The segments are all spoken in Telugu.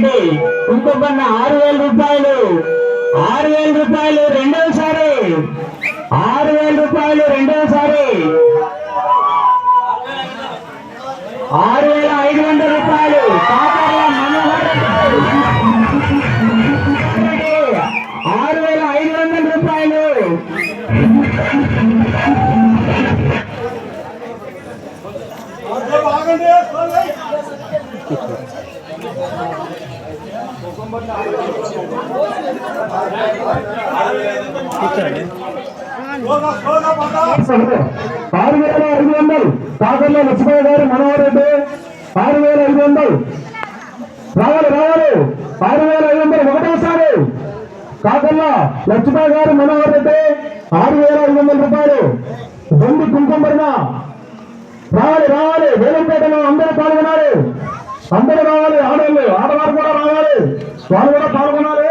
రెడ్డి ఇంకొకన్న 6,000 రూపాయలు 6,000 రూపాయలు రెండోసారి 6,000 రూపాయలు రెండోసారి 6,500 రూపాయలు కాకర్ల మనోహర్ రెడ్డి 6,500 రూపాయలు 6,500 కాకర్ల లక్ష్మయ్య గారు మనోహర్ రెడ్డి 6,500 రావాలి 6,500 ఒకటోసారి కాకర్ల లక్ష్మయ్య గారు మనోహర్ రెడ్డి 6,500 రూపాయలు బొండి కుంకుమర్ణ రావాలి వేలంపేటలో అందరూ పాల్గొనాలి అందరూ రావాలి ఆడవారు కూడా రావాలి వాళ్ళు కూడా పాల్గొనాలి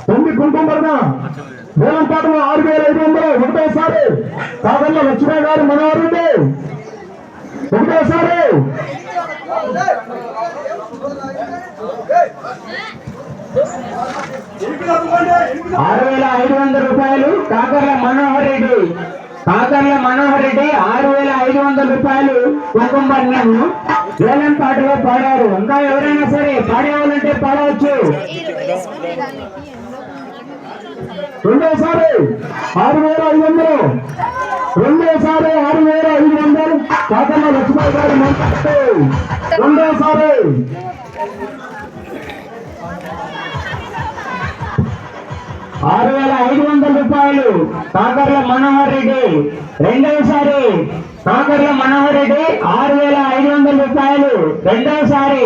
బొండి కుంకుమర్ణ వేలంపేటలో 6,500 ఒకటోసారి కాకర్ల లక్ష్మయ్య గారు మనోహర్ రెడ్డి ఒకటోసారి 6,500 రూపాయలు కాకర్ల మనోహర్ రెడ్డి 6,500 రూపాయలు కుంకుమర్ణము వేలం పాటలో పాడారు. ఇంకా ఎవరైనా సరే పాడేవాళ్ళంటే పాడవచ్చు. రెండోసారి 6,500 రెండోసారి 6,500 కాకర్ల లక్ష్మయ్య గారు రెండోసారి 6,500 రూపాయలు కాకర్ల మనోహర్ రెడ్డి రెండోసారి కాకర్ల మనోహర్ రెడ్డి 6,500 రూపాయలు రెండోసారి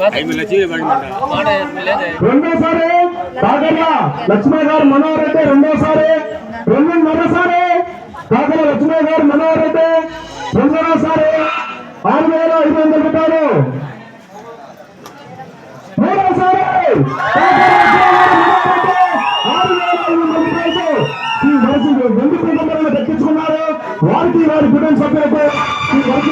5,000 రెండోసారి కాకర్ల లక్ష్మయ్య గారు మనోహర్ రెడ్డి రెండోసారి 2.5సారి కాకర్ల లక్ష్మయ్య గారు మనోహర్ రెడ్డి రెండోసారి 6,500 రూపాయలు మూడోసారి ఈ వరుస రెండు కుటుంబాలను దక్కించుకున్నారు. వారికి వారి కుటుంబ సభ్యులకు ఈ వరస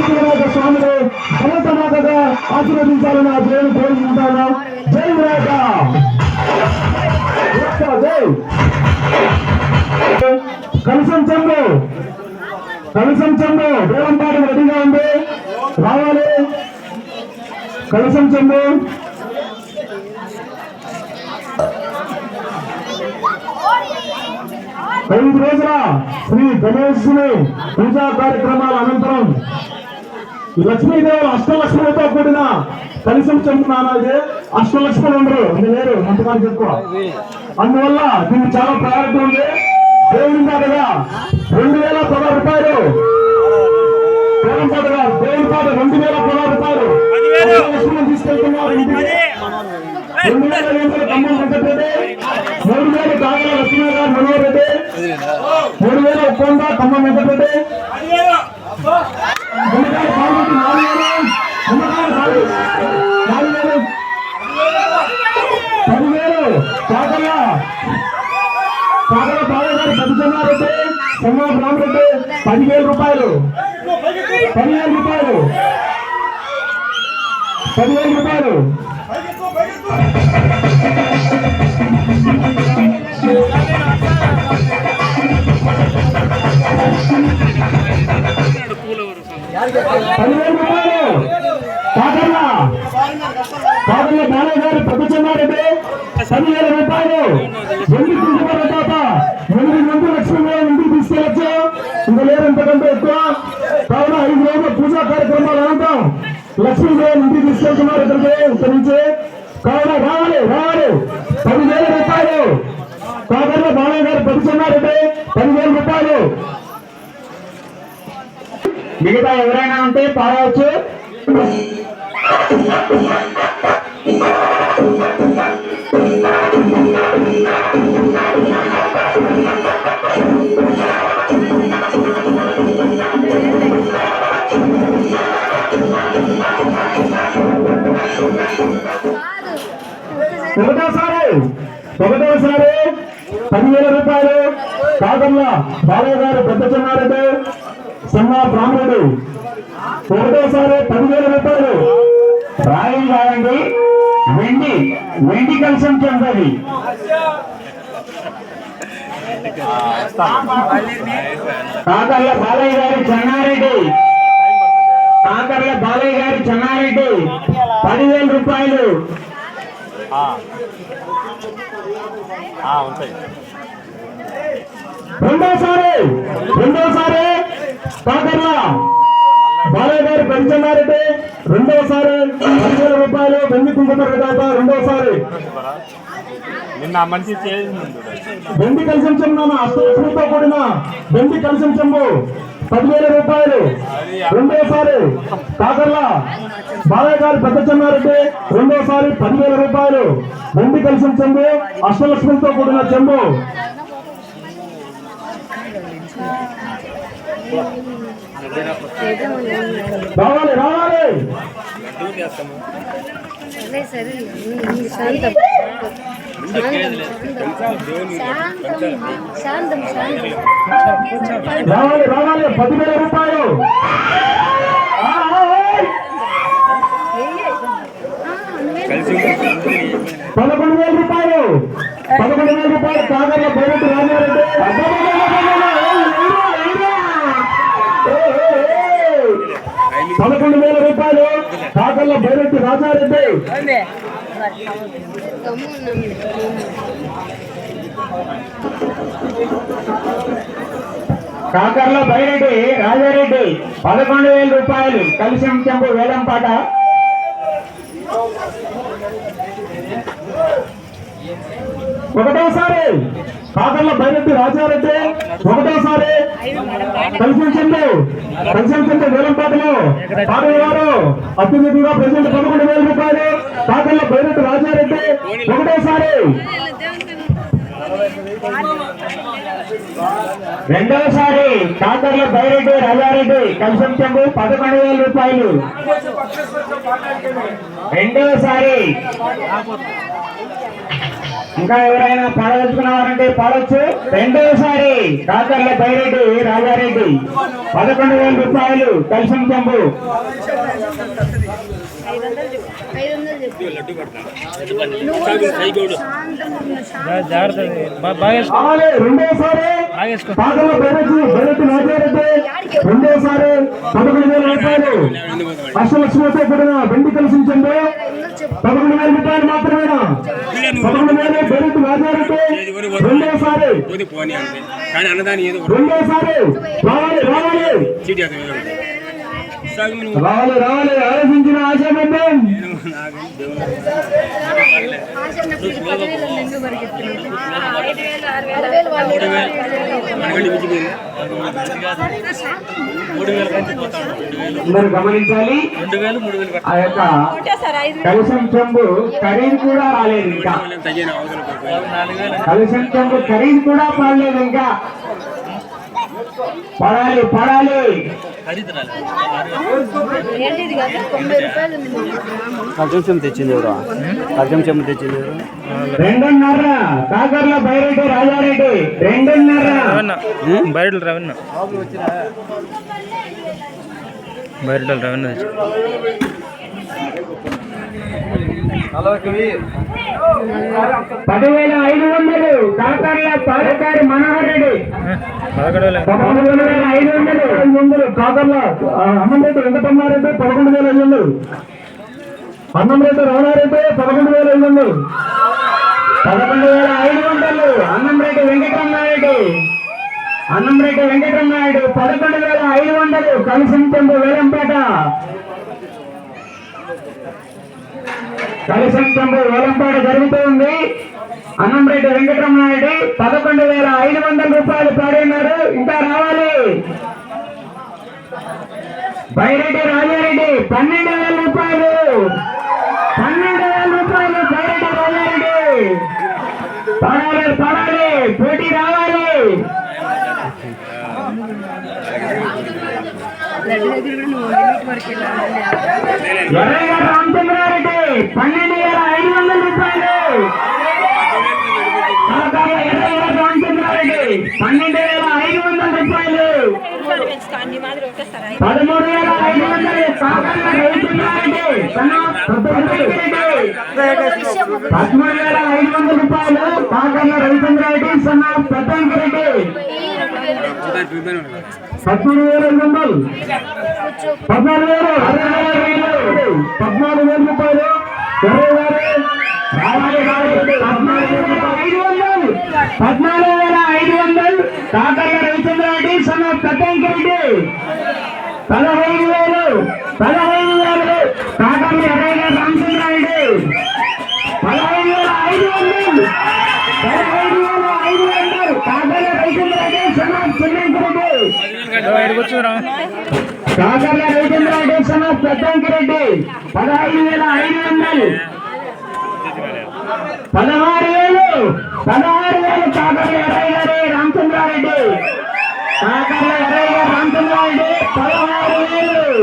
స్వామిని సమర్థమాతగా ఆశీర్వదించాలని ఆ దేవుని కోరుకుంటాను. జై వినాయక జై. కలసం చెంబు వేలంపాట రెడీగా ఉంది రావాలి. కలసం చెంబు 5 రోజుల శ్రీ గణేశుని పూజా కార్యక్రమాల అనంతరం లక్ష్మీదేవులు అష్టలక్ష్ములతో కూడిన కలసం చెంబు నానాది. అష్టలక్ష్ములు ఉండరు అది లేరు అంతకానికి ఎక్కువ. అందువల్ల దీనికి చాలా ప్రయారిటీ ఉంది. దేవుడి పాటగా 2,016 రూపాయలు దేవుడి పాటగా దేవుడి పాట 2,016 రూపాయలు తీసుకెళ్తున్నారు. 2,500 ఖమ్మం వెంకటరెడ్డి 3,000 కాకర్ల లక్ష్మయ్య గారు మనోహర్ రెడ్డి 3,000 ఉప్పొంద ఖమ్మం వెంకటరెడ్డి 10,000 కాకర్ల బాలగారి సత్యనారెడ్డి సోమవారం రామరెడ్డి 10,000 రూపాయలు 10,000 రూపాయలు 10,000 రూపాయలు 10,000 రూపాయలు కాకర్ల బాలగారి సత్యనారెడ్డి 10,000 రూపాయలు. 8 కుంకుమల తాత 8 మంది లక్ష్మీదేవి ఇంటికి తీసుకెళ్ళచ్చు. ఇంకా లేరు ఎంతకంటే ఎక్కువ. కావున 5 రోజుల పూజా కార్యక్రమాలు అనంతరం లక్ష్మీదేవి ఇంటికి తీసుకెళ్తున్నారు ఇక్కడి నుంచి. కావున రావాలి 10,000 రూపాయలు కాకర్ల బాలయ్య గారు సత్యనారెడ్డి 10,000 రూపాయలు. మిగతా ఎవరైనా ఉంటే పాడవచ్చు. Thank you. ఒకటోసారి 10,000 రూపాయలు కాకర్ల బాలయ్య గారు పెద్ద చెన్నారెడ్డి సన్నా బ్రాహ్మణుడు. ఒకటోసారి 10,000 రూపాయలు రాయి కాదండి, వెండి కలశం చెంపది. కాకర్ల బాలయ్య గారి చెన్నారెడ్డి, కాకర్ల బాలయ్య గారి చెన్నారెడ్డి 10,000 రూపాయలు. రెండోసారి కాకర్ల బాలయ్య గారి పెంచన్నారెడ్డి రెండోసారి 10,000 రూపాయలు వెండి కుంకుమ దాత. రెండోసారి వెండి కలిసం చెంబు, అష్టలక్ష్మితో కూడిన వెండి కలిసం చెంబు 10,000 రూపాయలు. రెండోసారి కాకర్ల బాలయ్య గారి పెద్ద చెన్నారెడ్డి రెండోసారి 10,000 రూపాయలు వెండి కలిసం చెంబు, అష్టలక్ష్మితో కూడిన చెంబు. రావాలి రావాలి. రావాలి రావాలి. 10,000 రూపాయలు. 11,000 రూపాయలు. 11,000 రూపాయలు కాకర్ల బైరెడ్డి రాజారెడ్డి. 11,000 రూపాయలు కాకర్ల బైరెడ్డి రాజారెడ్డి. కాకర్ల బైరెడ్డి రాజారెడ్డి 11,000 రూపాయలు కలిసం చెంపు వేలంపాట. ఒకటోసారి కాకర్ల బైరెడ్డి రాజారెడ్డి ఒకటోసారి కలిసం చెంపు వేలంపాటలో పాడేవారు అత్యధికంగా ప్రెసిడెంట్ 11,000 రూపాయలు కాకర్ల బైరెడ్డి రాజారెడ్డి. ఒకటోసారి రెండోసారి కాకర్ల బైరెడ్డి రాజారెడ్డి కలిసం చెంపు 11,000 రూపాయలు. రెండోసారి ఇంకా ఎవరైనా పాడదలుచుకున్నారంటే పాడొచ్చు. రెండోసారి కాకర్ల బైరెడ్డి రాజారెడ్డి 11,000 రూపాయలు కలిసం చెంపు. రెండోసారి కాకర్ల బైరెడ్డి రాజారెడ్డి రెండోసారి 11,000 రూపాయలు అష్టలక్ష్మితో కూడిన వెండి కలిసి చెంబు. 11,000 రూపాయలు మాత్రమేనా? 11,000 బైరెడ్డి రాజారెడ్డి. రెండోసారి రావాలి రావాలి రావాలి రావాలి. ఆలోచించిన ఆశాబంధం. అందరూ గమనించాలి, ఆ యొక్క కలిసం చెంబు ఖరీదు కూడా రాలేదు ఇంకా. కలిసం చెంబు ఖరీదు కూడా పడలేదు ఇంకా. పడాలి పడాలి. కర్జం తెచ్చింది ఎవరు? కర్జం చెంబు తెచ్చింది ఎవరు? 2.5 కాకర్ల బైరెడ్డి రాజారెడ్డి 2.5. బైరెడ్డి రవణ 10,500 కాకర్ల పాలకారి మనోహర్ రెడ్డి. 11,500 కాకర్ల అన్నంరెడ్డి వెంకటమ్మారెడ్డి 11,500. అన్నంరెడ్డి రమణారెడ్డి 11,500. 11,500 అన్నంరెడ్డి వెంకటరమణారెడ్డి 11,500 కలిసం చెంపు వేలంపాట. కలిసం చెంపు వేలంపాట జరుగుతూ ఉంది. అన్నంరెడ్డి వెంకటరమణారెడ్డి 11,500 రూపాయలు పాడినారు. ఇంకా రావాలి. బైరెడ్డి రాజారెడ్డి 12,000 రూపాయలు. 12,000 రూపాయలు బైరెడ్డి రాజారెడ్డి. పడాలి పడాలి, పోటీ రావాలి. ఎర్రయ్య రామచంద్రారెడ్డి 12,500 రూపాయలు. కళాకారుల ఎర్రయ్య రామచంద్రారెడ్డి 12,500 రూపాయలు. 13,500 కాకర్ల రవిచంద్రారెడ్డి 13,500 రూపాయలు. కాకర్ల రవిచంద్రారెడ్డి సన్నా పెద్దంకిరెడ్డి 13,500 14,000 రూపాయలు. 14,500 కాకర్ల రవిచంద్రారెడ్డి సన్నా పెద్దంకిరెడ్డి. 15,000 కాకర్ల ఎర్రయ్య రామచంద్రారెడ్డి. 15,500 కాకర్ల రవిచంద్రారెడ్డి సన్నా పెద్దంకిరెడ్డి. కాకర్ల రవిచంద్రారెడ్డి సన్నా పెద్దంకిరెడ్డి 15,500. 16,000 కాకర్ల ఎర్రయ్య రామచంద్రారెడ్డి. కాకర్ల ఎర్రయ్య రామచంద్రారెడ్డి 16,000.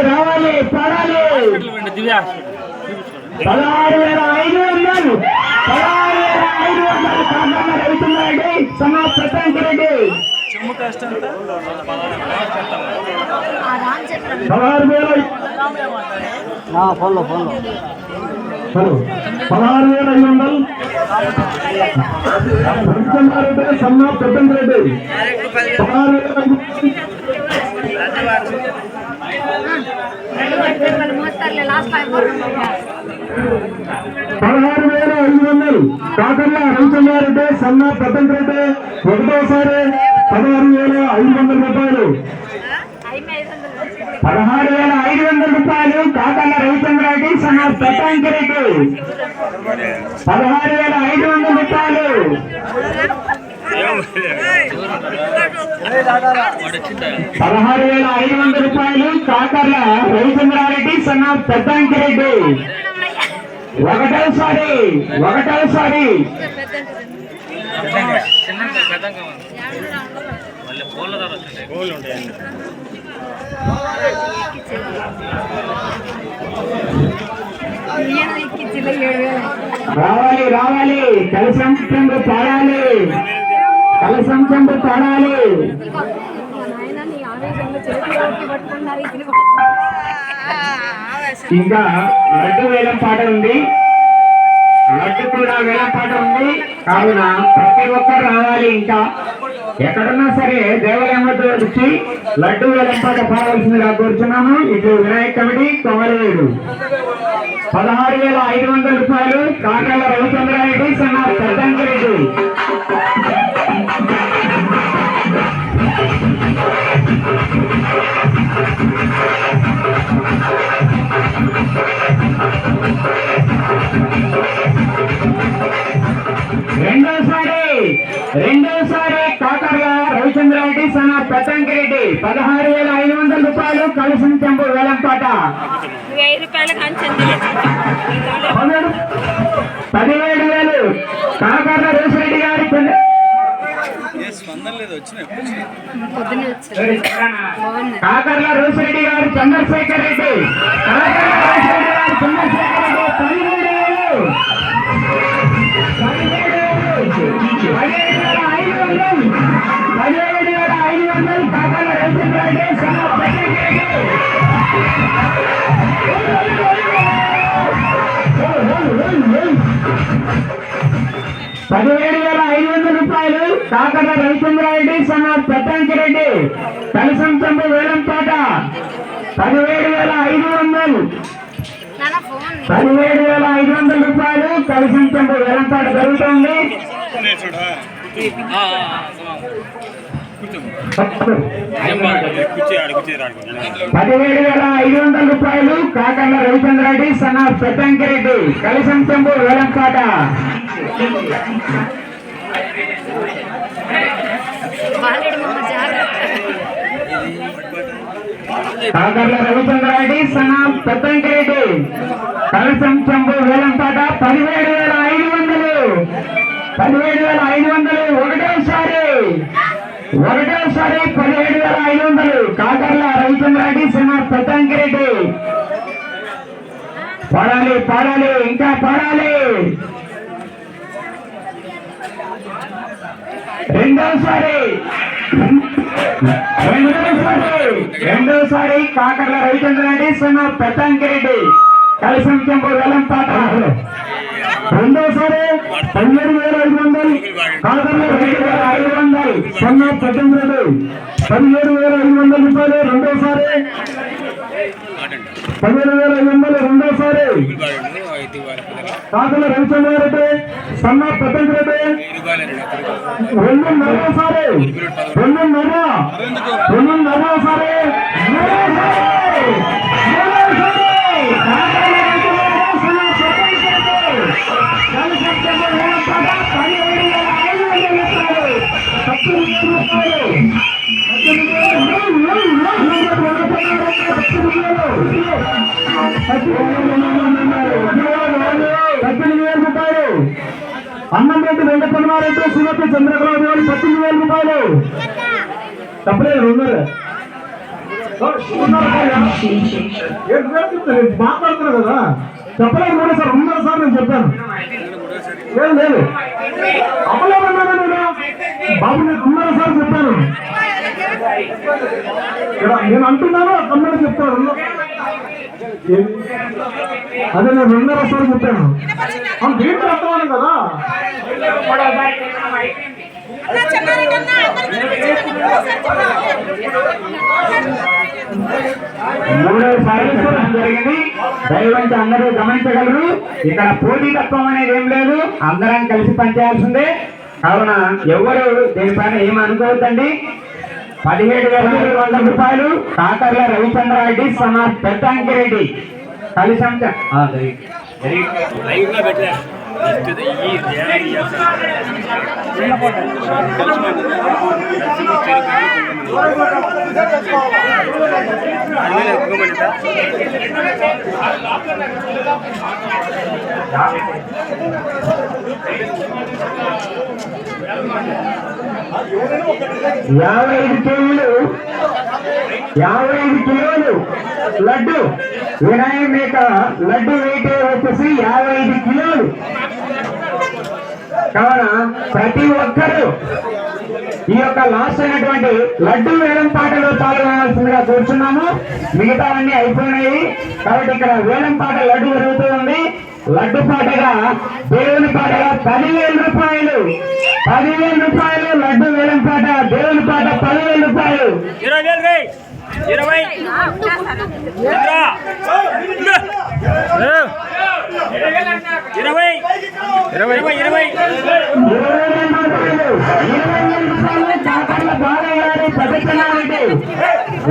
రావాలి పడాలి. 16,500 కాకర్ల రవిచంద్రారెడ్డి సన్నా పెద్దంకిరెడ్డి. 16,000 ఫోన్లో 16,500 రవిచంద్రారెడ్డి సన్నా పెద్దంకిరెడ్డి. 16,500 కాకర్ల రవిచంద్రారెడ్డి సన్నా పెద్దంకిరెడ్డి. ఒకటోసారి 16,500 రూపాయలు. 16,500 రూపాయలు కాకర్ల రవిచంద్రారెడ్డి సన్నా పెద్దంకిరెడ్డి. 16,500 రూపాయలు. 16,500 రూపాయలు కాకర్ల రవిచంద్రారెడ్డి సన్నా పెద్దంకిరెడ్డి. ఒకటోసారి 7,000 రావాలి కలసం చెంబు పాడాలి. ఇంకా లడ్డు వేలం పాట ఉంది. లడ్డు కూడా వేలం పాట ఉంది. కావున ప్రతి ఒక్కరు రావాలి. ఇంకా ఎక్కడున్నా సరే దేవాలయం వద్ద వచ్చి లడ్డు వేలం పాట పాడవలసిందిగా కోరుచున్నాము. ఇటు వినాయక కమిటీ కొమరవేడు. 16,500 రూపాయలు కాకర్ల రవిచంద్రారెడ్డి సన్నా పెద్దంకిరెడ్డి. రెండోసారి కాకర్ల రవిచంద్రారెడ్డి సన్నా పెద్దంకిరెడ్డి 16,500 రూపాయలు కలసం చెంబు వేలంపాట. 17,000 కాకర్ల రోసిరెడ్డి గారి కాకర్ల రోసిరెడ్డి గారు చంద్రశేఖర్ రెడ్డి. 17,500 కాకర్ల రవిచంద్రారెడ్డి సన్నా పెద్దంకిరెడ్డి. 17,500 రూపాయలు కాకర్ల రవిచంద్రారెడ్డి సన్నా పెద్దంకిరెడ్డి. కలసం చెంబు వేలంపాట. 17,500 రూపాయలు కలసం చెంబు వేలంపాట జరుగుతుంది. 17,500 రూపాయలు కాకర్ల రవిచంద్రారెడ్డి సన్నా పెద్దంకిరెడ్డి. కలసం చెంబు వేలంపాట. కాకర్ల రవిచంద్రారెడ్డి సన్నా పెద్దంకిరెడ్డి. కలసం చెంబు వేలంపాట. 17,500 ఒకటోసారి ఒకటోసారి 17,500 కాకర్ల రవిచంద్రారెడ్డి సినిమా పెద్దంకిరెడ్డి. పాడాలి పాడాలి ఇంకా పాడాలి. రెండోసారి కాకర్ల రవిచంద్రారెడ్డి సినిమా పెద్దంకిరెడ్డి కలిసం చెంపు వేలం పాట. రెండోసారి 17,500 కాకర్ల 500 సన్నా పెద్దంకిరెడ్డి 17,500 రూపాయలు. రెండోసారి 17,500 రెండోసారి కాకర్ల రవిచంద్రారెడ్డి సన్నా పెద్దంకిరెడ్డి 2.5 రూపాయలు. అన్నంరెడ్డి వెంకటరమారెడ్డి శ్రీమతి చంద్రకళ 18,000 రూపాయలు. తప్పలేదు మాట్లాడుతున్నారు కదా, చెప్పలేదు 3 సార్లు నేను చెప్పాను. లేదు అమలేదన్నాను నేను బాబు, నేను 2 సార్లు చెప్పాను. నేను అంటున్నాను తమ్ముడు చెప్తాను. అదే నేను 2 సార్లు చెప్పాను. దీంట్లో అర్థమని కదా. మూడోసారి జరిగింది. దయవంచి అందరూ గమనించగలరు. ఇక్కడ పోటీతత్వం అనేది ఏం లేదు, అందరం కలిసి పనిచేయాల్సిందే. కావున ఎవరు దీనిపైన ఏమి అనుకోవద్దండి. 17,500 రూపాయలు కాకర్ల రవిచంద్రారెడ్డి సన్నా పెద్దంకిరెడ్డి కలిసం యాభై 55 కిలోలు లడ్డు వినాయక మేక లడ్డు వెయిట్ వచ్చేసి 55 కిలోలు. కావున ప్రతి ఒక్కరూ ఈ యొక్క లాస్ట్ అయినటువంటి లడ్డు వేలం పాటలో పాల్గొనాల్సిందిగా కూర్చున్నాము. మిగతావన్నీ అయిపోయినాయి కాబట్టి ఇక్కడ వేలం పాట లడ్డు జరుగుతూ ఉంది. లడ్డు పాటగా దేవుని పాటగా 10,000 రూపాయలు. 10,000 రూపాయలు లడ్డు వేలం పాట. దేవుని పాట 10,000 రూపాయలు. 20,000 కాకర్ల బాలయ్య గారి పెద్దనారెడ్డి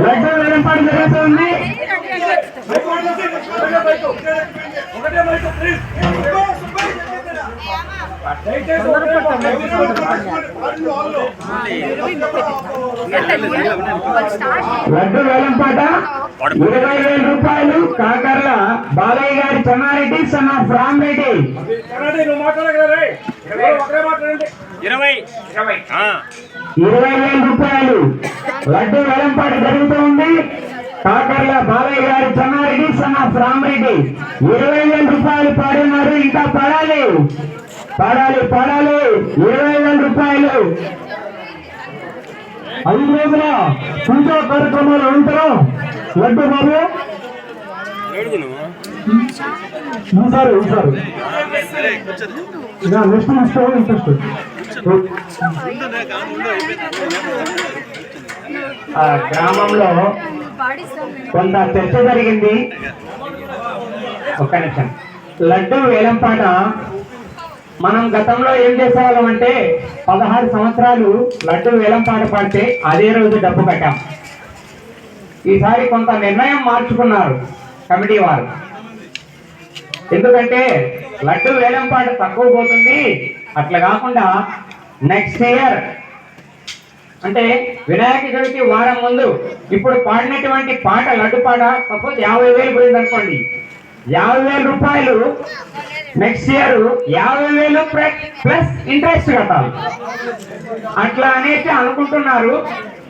లడ్డు వేలం పాట జరుగుతుంది. లడ్డు వేలం పాట 20,000 రూపాయలు కాకర్ల బాలయ్య గారి చెన్నారెడ్డి సన్ ఆఫ్ రామరెడ్డి. 20,000 రూపాయలు లడ్డు వేలం పాట జరుగుతూ ఉంది. కాకర్ల బాలయ్య గారి చెన్నారెడ్డి సన్ ఆఫ్ రామరెడ్డి 20,000 రూపాయలు పాడున్నారు. ఇంకా పాడాలి పాడాలి పాడాలి. 20,000 రూపాయలు. 5 రోజుల పూజా కార్యక్రమాల అనంతరం లడ్డు బాబు ఈసారి నెక్స్ట్ తీసుకోవాలి. ఇంట్రెస్ట్ గ్రామంలో కొంత చర్చ జరిగింది. ఒక్క నిమిషం. లడ్డు వేలం పాట మనం గతంలో ఏం చేసేవాళ్ళం అంటే 16 సంవత్సరాలు లడ్డు వేలం పాట పాడితే అదే రోజు డబ్బు కట్టాం. ఈసారి కొంత నిర్ణయం మార్చుకున్నారు కమిటీ వారు. ఎందుకంటే లడ్డు వేలం పాట తక్కువ పోతుంది, అట్లా కాకుండా నెక్స్ట్ ఇయర్ అంటే వినాయక చవితి వారం ముందు ఇప్పుడు పాడినటువంటి పాట లడ్డు పాట సపోజ్ 50,000 పోయింది అనుకోండి, 50,000 రూపాయలు నెక్స్ట్ ఇయర్ 50,000 ప్లస్ ఇంట్రెస్ట్ కట్టాలి. అట్లా అనేసి అనుకుంటున్నారు.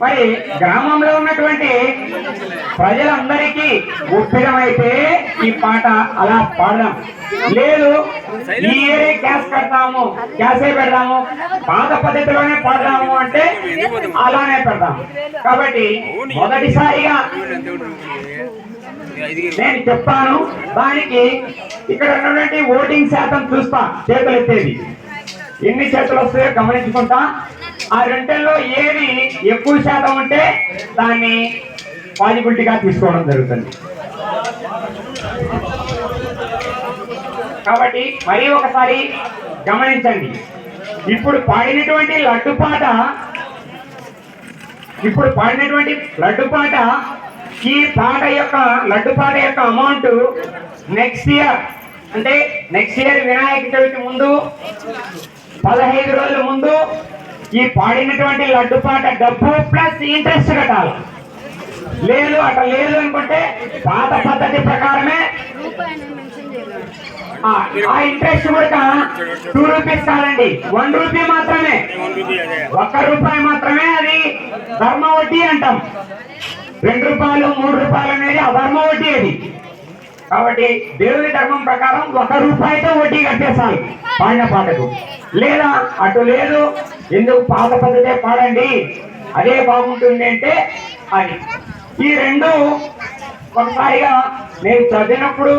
మరి గ్రామంలో ఉన్నటువంటి ప్రజలందరికీ ఒప్పిదమైతే ఈ పాట అలా పాడదాం. లేదు ఈ ఇయరే క్యాష్ కడతాము, క్యాషే పెడదాము, పాత పద్ధతిలోనే పాడదాము అంటే అలానే పెడదాం. కాబట్టి మొదటిసారిగా నేను చెప్తాను. దానికి ఇక్కడ ఉన్నటువంటి ఓటింగ్ శాతం చూస్తా, చేతులు ఎత్తేది ఎన్ని చేతులు వస్తాయో గమనించుకుంటా. ఆ రెండులో ఏది ఎక్కువ శాతం ఉంటే దాన్ని పాజిబిలిటీగా తీసుకోవడం జరుగుతుంది. కాబట్టి మరీ ఒకసారి గమనించండి. ఇప్పుడు పాడినటువంటి లడ్డు పాట ఈ లడ్డు పాట యొక్క అమౌంట్ నెక్స్ట్ ఇయర్, అంటే నెక్స్ట్ ఇయర్ వినాయక చవితి ముందు 15 రోజుల ముందు ఈ పాడినటువంటి లడ్డు పాట డబ్బు ప్లస్ ఇంట్రెస్ట్ కట్టాలి. లేదు అట్లా లేదు అనుకుంటే పాత పద్ధతి ప్రకారమే ఆ ఇంట్రెస్ట్ కూడా 2 రూపీస్ కాదండి, 1 రూపీ మాత్రమే, 1 రూపాయి మాత్రమే. అది ధర్మ వడ్డీ అంటాం. 2 రూపాయలు 3 రూపాయలు అనేది అధర్మ వడ్డీ అది. కాబట్టి దేవుని ధర్మం ప్రకారం 1 రూపాయితో వడ్డీ కట్టేసాలి పాడిన పాటకు. లేదా అటు లేదు, ఎందుకు పాత పద్ధతే పాడండి అదే బాగుంటుంది అంటే అది. ఈ రెండు ఒకసారిగా నేను చదివినప్పుడు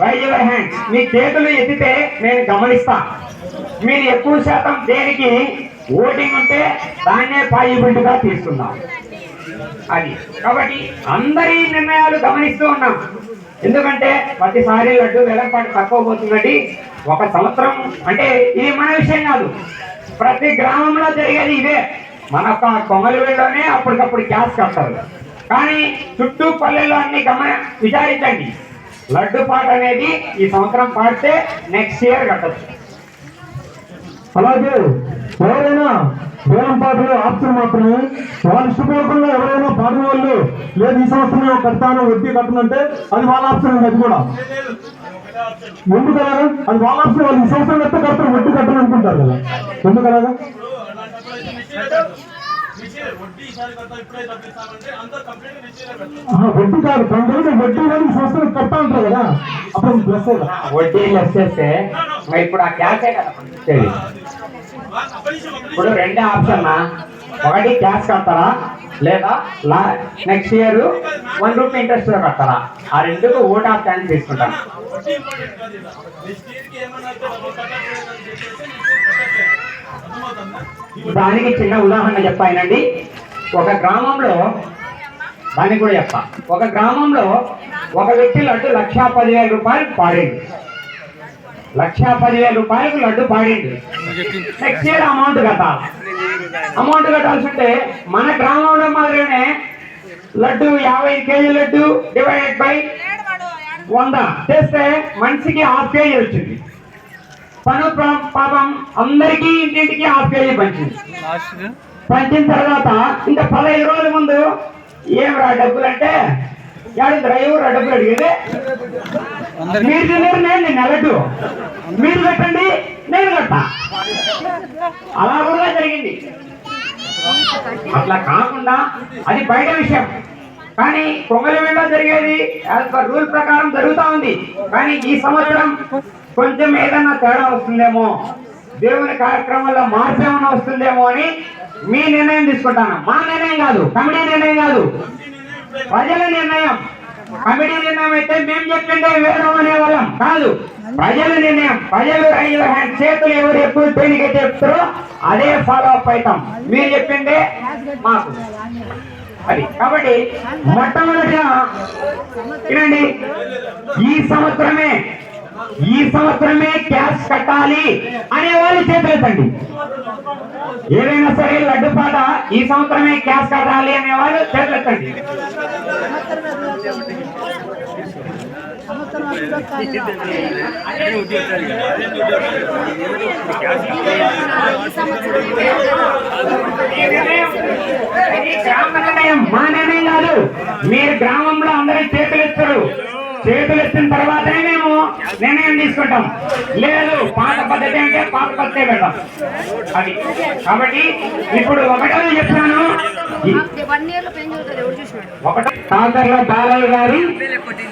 రైజ్ యువర్ హ్యాండ్, మీ చేతులు ఎత్తితే నేను గమనిస్తా. మీరు ఎక్కువ శాతం దేనికి ఓటింగ్ ఉంటే దాన్నే పాజిబిలిటీగా తీసుకుందాం అది. కాబట్టి అందరి నిర్ణయాలు గమనిస్తూ ఉన్నాం. ఎందుకంటే ప్రతిసారి లడ్డు వేలంపాటు తక్కువ పోతుందండి. ఒక సంవత్సరం అంటే ఇది మన విషయం కాదు, ప్రతి గ్రామంలో జరిగేది ఇదే. మన కొమలిలోనే అప్పటికప్పుడు క్యాష్ కట్టారు. కానీ చుట్టూ పల్లెల్లో అన్ని విచారించండి. లడ్డు పాట అనేది ఈ సంవత్సరం పాడితే నెక్స్ట్ ఇయర్ కట్టచ్చు. అలాగే ఎవరైనా వేలం పాటలు ఆప్షన్ మాత్రమే వాళ్ళ ఇష్టపూర్వకంగా ఎవరైనా పాడిన వాళ్ళు లేదు ఈ సంవత్సరం కడతాను వడ్డీ కట్టనంటే అది వాళ్ళ ఆప్షన్ ఉంది. అది కూడా ఎందుకలాగా? అది వాళ్ళ ఆప్షన్. వాళ్ళు ఈ సంవత్సరం ఎంత కడతారు వడ్డీ కట్టను అనుకుంటారు కదా, ఎందుకలాగా? వడ్డీ కాదు, వడ్డీ కానీ ఈ సంవత్సరం కట్టా అంటారు కదా, అప్పుడు ప్లస్ వడ్డీ లెస్ చేస్తే ఇప్పుడు ఆ క్యాషే కదా పంపించేది. ఇప్పుడు 2 ఆప్షన్, ఒకటి క్యాష్ కడతారా లేదా నెక్స్ట్ ఇయర్ 1 రూపీ ఇంట్రెస్ట్ కడతారా. ఆ రెండుకు ఓట్ ఆఫ్ ఛాన్స్ తీసుకుంటాను. దానికి చిన్న ఉదాహరణ చెప్పానండి. ఒక గ్రామంలో దానికి కూడా చెప్తా. ఒక గ్రామంలో ఒక వ్యక్తి లడ్డు 1,10,000 రూపాయలు పాడింది. 1,10,000 రూపాయలకు లడ్డు పాడింది. నెక్స్ట్ ఇయర్ అమౌంట్ కట్టాల్సి ఉంటే మన గ్రామంలో మాదిరిగానే laddu 50 KG laddu divided by 100 చేస్తే మనిషికి 1/2 కేజీ వచ్చింది. తను పాపం అందరికీ ఇంటింటికి 1/2 కేజీ పంచింది. పంచిన తర్వాత ఇంకా 15 రోజుల ముందు ఏమిరా డబ్బులు అంటే డ్రైవర్ డబ్బులు అడిగితే మీరు తిన్నారు, నేను నెలటు మీరు కట్టండి నేను కట్టా. అలా కూడా జరిగింది. అట్లా కాకుండా అది బయట విషయం. కానీ పొంగలిలో జరిగేది యాజ్ పర్ రూల్ ప్రకారం జరుగుతూ ఉంది. కానీ ఈ సంవత్సరం కొంచెం ఏదన్నా తేడా వస్తుందేమో, దేవుని కార్యక్రమంలో మార్పు ఏమైనా వస్తుందేమో అని మీ నిర్ణయం తీసుకుంటాను. మా నిర్ణయం కాదు, కమిటీ నిర్ణయం కాదు, ప్రజల నిర్ణయం. కమిటీ నిర్ణయం అయితే మేము చెప్పిండే వేరు అనే వాళ్ళం కాదు, ప్రజల నిర్ణయం. ప్రజలు చేతులు ఎవరు ఎక్కువ తేలిక చెప్తారో అదే ఫాలో అప్ అవుతాం. మీరు చెప్పిందే మాకు అది. కాబట్టి మొట్టమొదటిగా వినండి, ఈ సంవత్సరమే క్యాష్ కట్టాలి అనే వాళ్ళు చేతులెత్తండి. ఏదైనా సరే లడ్డు పాట ఈ సంవత్సరమే క్యాష్ కట్టాలి అనే వాళ్ళు చేతులెత్తండి. మా నిర్ణయం కాదు, మీరు గ్రామంలో అందరూ చేతులెత్తారు. చేతులెత్తిన తర్వాత పెట్టాం, లేదు పాత పద్ధతి అంటే పాత పద్ధతే పెట్టాం. అది కాబట్టి ఇప్పుడు ఒకటో చెప్తాను. కాకర్ల బాలయ్య గారి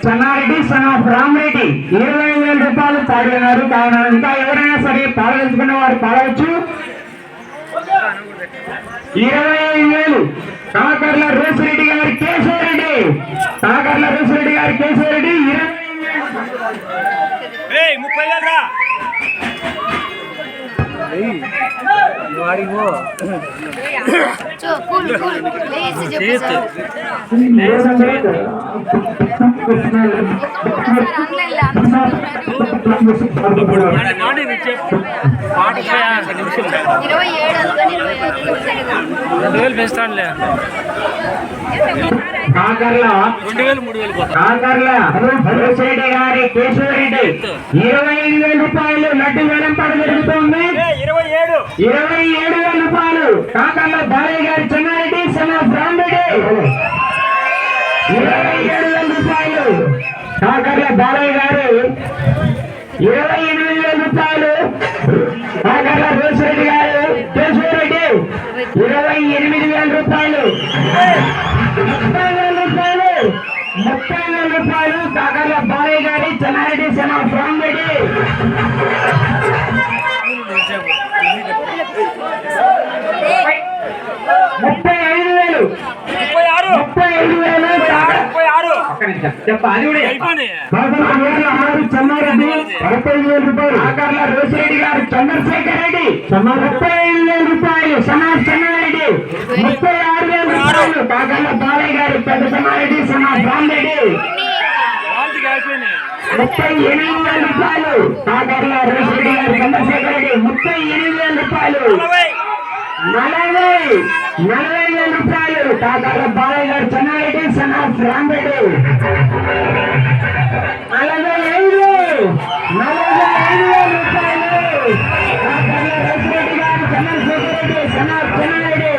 చెన్నారెడ్డి సన్ ఆఫ్ రామరెడ్డి 20,000 రూపాయలు తాగినారు. కావున ఇంకా ఎవరైనా సరే తాగదలుచుకున్న వారు తాగవచ్చు. 25,000 కాకర్ల రోసిరెడ్డి గారి కేశవరెడ్డి, కాకర్ల రోసిరెడ్డి గారి కేశవరెడ్డి 30,000 పెంచుతానులే. కాకర్ల రోసిరెడ్డి గారి కేశవరెడ్డి 25,000 రూపాయలు లడ్డు వేలంపాట జరుగుతోంది. 27,000 రూపాయలు కాకర్ల బాలయ్య గారి చెన్నారెడ్డి సన్ ఆఫ్ రామరెడ్డి 27,000 రూపాయలు కాకర్ల బాలయ్య గారు 28,000 రూపాయలు కాకర్ల రోసిరెడ్డి గారు కేశవరెడ్డి 28,000 రూపాయలు 30,000 రూపాయలు 30,000 రూపాయలు కాకర్ల బాలయ్య గారి చెన్నారెడ్డి సన్ ఆఫ్ రామరెడ్డి 35,000 చెన్నారెడ్డి 35,000 రూపాయలు కాకర్ల రోసిరెడ్డి గారు చంద్రశేఖర్ రెడ్డి 35,000 రూపాయలు సన్ ఆఫ్ చెన్నారెడ్డి 36,000 రూపాయలు కాకర్ల బాలయ్య గారు పెద్ద చెన్నారెడ్డి సన్ ఆఫ్ రామరెడ్డి 38,000 రూపాయలు కాకర్ల రోసిరెడ్డి గారు చంద్రశేఖర్ రెడ్డి 38,000 రూపాయలు 40,000 రూపాయలు కాకర్ల బాలయ్య గారు చెన్నారెడ్డి సన్ ఆఫ్ రామరెడ్డి 45,000 రూపాయలు కాకర్ల రోసిరెడ్డి గారు చంద్రశేఖర్ రెడ్డి సన్ ఆఫ్ చెన్నారెడ్డి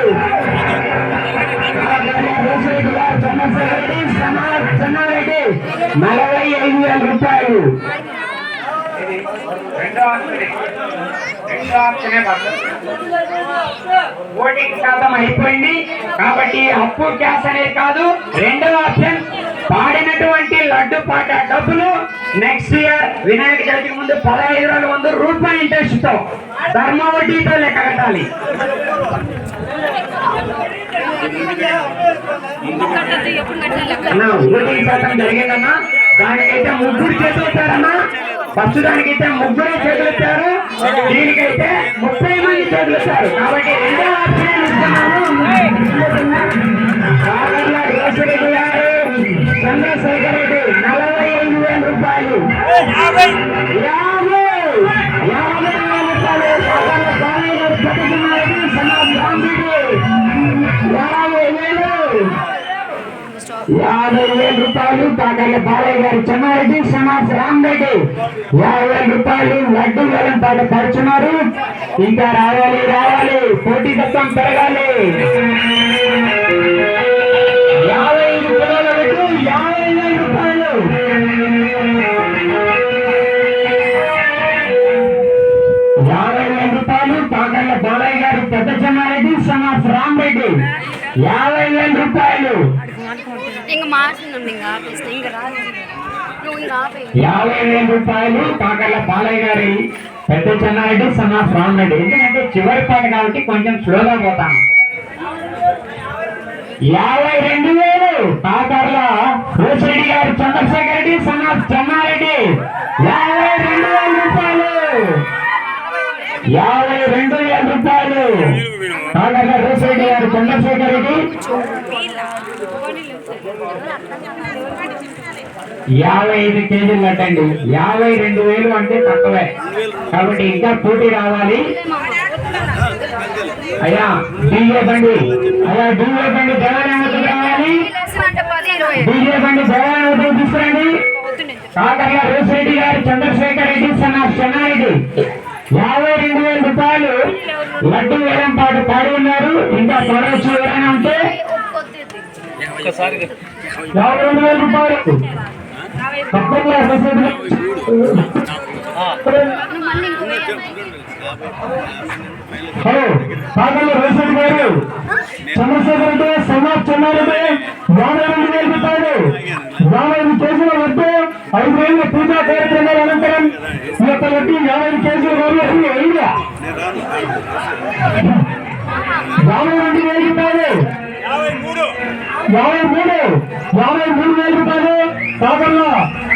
కాకర్ల రోసిరెడ్డి గారు చంద్రశేఖర్ రెడ్డి సన్ ఆఫ్ చెన్నారెడ్డి 45,000 రూపాయలు. ఓటింగ్ శాతం అయిపోయింది కాబట్టి అప్పు క్యాష్ అనేది కాదు. రెండవ ఆప్షన్ పాడినటువంటి లడ్డు పాట డబ్బులు నెక్స్ట్ ఇయర్ వినాయక చవితికి ముందు 15 రోజుల ముందు రూపాయి ఇంట్రెస్ట్ తో ధర్మ వడ్డీతో లెక్క కట్టాలి. ఓటింగ్ శాతం జరిగిందన్నా, దానికైతే 3 చేతులు ఇచ్చారన్నా. ఫస్ట్ దానికైతే 3 చేతులు ఇచ్చారు, దీనికైతే 30 మంది చేతులు ఇచ్చారు. కాబట్టి రెండో ఆప్షన్ ఇస్తున్నాము. కాకర్ల రోసిరెడ్డి గారు చంద్రశేఖర్ రెడ్డి 45,000 రూపాయలు 50,000 రూపాయలు కాకర్ల బాలయ్య గారు పెట్టుకున్నారు సన్ ఆఫ్ రామరెడ్డి 50,000 రూపాయలు కాకర్ల బాలయ్య గారు చెన్నారెడ్డి సన్ ఆఫ్ రామరెడ్డి 50,000 రూపాయలు లడ్డు వేలం పాట పడుతున్నారు. ఇంకా రావాలి పోటీ తత్వం పెరగాలి. 55 కిలోల లడ్డు 50,000 రూపాయలు 50,000 రూపాయలు కాకర్ల బాలయ్య గారు పెద్ద చెన్నారెడ్డి సన్ ఆఫ్ రామరెడ్డి 50,000 రూపాయలు 50,000 రూపాయలు కాకర్ల బాలయ్య గారి పెద్ద చెన్నారెడ్డి సన్ ఆఫ్ రామరెడ్డి. ఎందుకంటే చివరి పాట కాబట్టి కొంచెం స్లోగా పోతాను. 52,000 కాకర్ల రోసిరెడ్డి గారు చంద్రశేఖర్ రెడ్డి సన్ ఆఫ్ చెన్నారెడ్డి 52,000 రూపాయలు 52,000 రూపాయలు కాకర్ల రోసిరెడ్డి గారు చంద్రశేఖర్ రెడ్డి 55 కేజీలు కట్టండి. 52,000 అంటే తక్కువే కాబట్టి ఇంకా పోటీ రావాలి. అయ్యా డీజే బండి దేవాలయం రావాలి. డీజే బండి దేవాలయం తీసుకురండి. కాకర్ల రోసిరెడ్డి గారు చంద్రశేఖర్ రెడ్డి సన్ ఆఫ్ చెన్నారెడ్డి 52,000 రూపాయలు లడ్డు వేలం పాటు పాడి ఉన్నారు. ఇంకా త్వరవచ్చు ఎవరైనా ఉంటే 52,000 రూపాయలు తప్పకుండా హలో కాకర్ల రేషన్ గారు చంద్రశేఖర్ రెడ్డి సమాజ్ చెన్నారెడ్డి 52,000 రూపాయలు 50 కేజీల లడ్డు 5 రోజుల పూజా కార్యక్రమాల అనంతరం ఈ యొక్క లడ్డు 50 కేజీల గారు 52,000 రూపాయలు 53,000 రూపాయలు కాకర్ల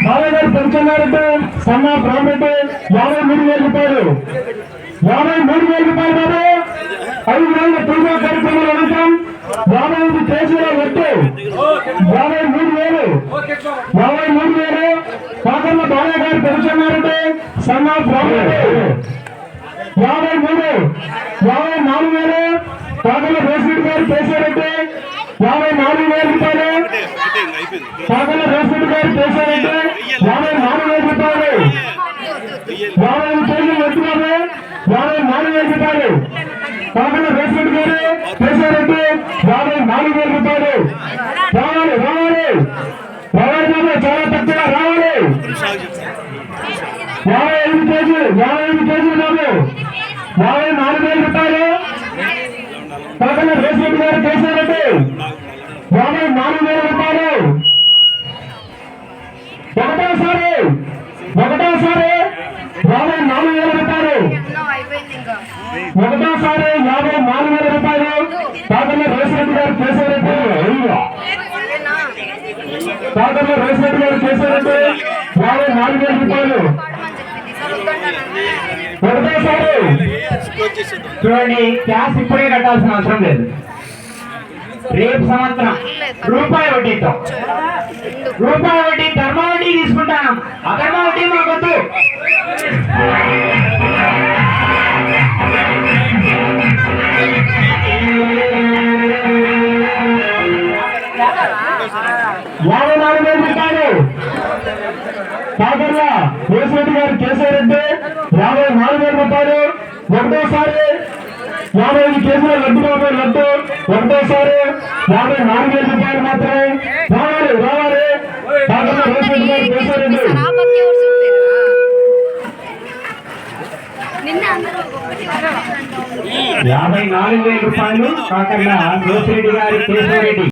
బాలయ్య గారు పెంచన్నారెడ్డి సన్నా రామరెడ్డి 53,000 రూపాయలు 53,000 రూపాయలు బాబు 5 రోజుల పూజా కార్యక్రమాల అనంతరం 55 కేజీల లడ్డు 53,000 కాకర్ల బాలయ్య గారు పెంచన్నారెడ్డి సన్నా రామరెడ్డి 54,000 కాకర్ల రేసిరెడ్డి గారు కేశవరెడ్డి 54,000 రూపాయలు కాకర్ల రేసిరెడ్డి గారు కేశవరెడ్డి 54,000 రూపాయలు 55 కేజీలు ఎత్తున్నారు 54,000 రూపాయలు కాకర్ల రేసిరెడ్డి గారు కేశవరెడ్డి 54,000 రూపాయలు రావాలి బాబు చాలా తక్కువ రావాలి 55 కేజీలు బాబు 54,000 రూపాయలు కాకర్ల రేసిరెడ్డి గారు కేశవరెడ్డి 54,000 రూపాయలు ఒకటోసారి 54,000 రూపాయలు ఒకటోసారి 54,000 రూపాయలు కాకర్ల రేసిరెడ్డి గారు కేశవరెడ్డి కాకర్ల రేసిరెడ్డి గారు కేశవరెడ్డి 54,000 రూపాయలు ఒకటోసారి చూడండి క్యాష్ ఇప్పుడే కట్టాల్సిన అవసరం లేదు రేపు సంవత్సరం రూపాయి వడ్డీతో రూపాయి వడ్డీ ధర్మ వడ్డీ తీసుకుంటాను అధర్మ వడ్డీ మాకొద్దు రూపాయలు కాకర్ల రేసిరెడ్డి గారు కేశవరెడ్డి 54,000 రూపాయలు ఒకటోసారి 55 కేజీల లడ్డు బాబు లడ్డు ఒకటోసారి 54,000 రూపాయలు మాత్రమే రావాలి కాకర్ల రేసిరెడ్డి గారు కేశవరెడ్డి రూపాయలు కాకర్ల రేసిరెడ్డి గారి కేశవరెడ్డి